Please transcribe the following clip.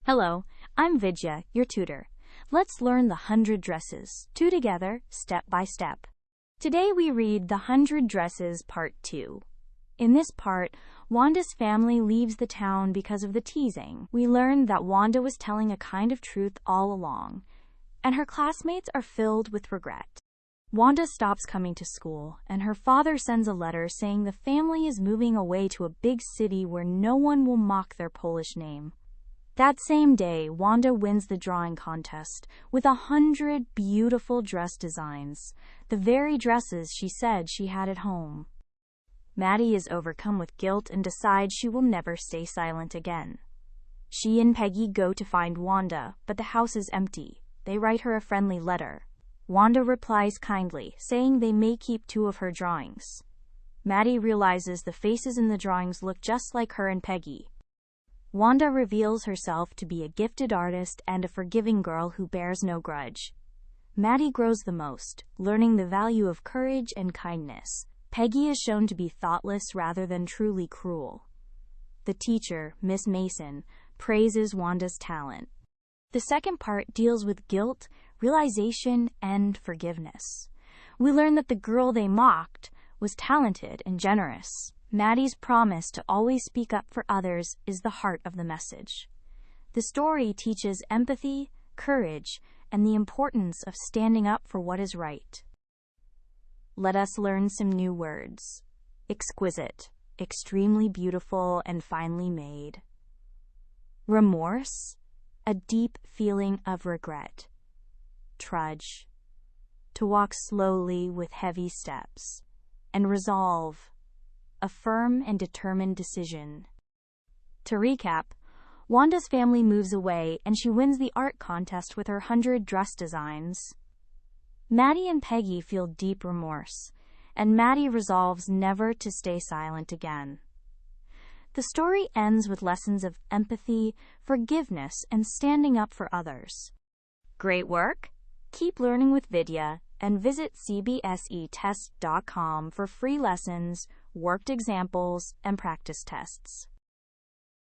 Hello, I'm Vidya, your tutor. Let's learn the 100 dresses, two together, step by step. Today we read The 100 Dresses Part 2. In this part, Wanda's family leaves the town because of the teasing. We learn that Wanda was telling a kind of truth all along, and her classmates are filled with regret. Wanda stops coming to school, and her father sends a letter saying the family is moving away to a big city where no one will mock their Polish name. That same day, Wanda wins the drawing contest with 100 beautiful dress designs, the very dresses she said she had at home. Maddie is overcome with guilt and decides she will never stay silent again. She and Peggy go to find Wanda, but the house is empty. They write her a friendly letter. Wanda replies kindly, saying they may keep 2 of her drawings. Maddie realizes the faces in the drawings look just like her and Peggy. Wanda reveals herself to be a gifted artist and a forgiving girl who bears no grudge. Maddie grows the most, learning the value of courage and kindness. Peggy is shown to be thoughtless rather than truly cruel. The teacher, Miss Mason, praises Wanda's talent. The second part deals with guilt, realization, and forgiveness. We learn that the girl they mocked was talented and generous. Maddie's promise to always speak up for others is the heart of the message. The story teaches empathy, courage, and the importance of standing up for what is right. Let us learn some new words. Exquisite, extremely beautiful and finely made. Remorse, a deep feeling of regret. Trudge, to walk slowly with heavy steps. And resolve, a firm and determined decision. To recap, Wanda's family moves away and she wins the art contest with her 100 dress designs. Maddie and Peggy feel deep remorse, and Maddie resolves never to stay silent again. The story ends with lessons of empathy, forgiveness, and standing up for others. Great work! Keep learning with Vidya and visit CBSETest.com for free lessons, worked examples, and practice tests.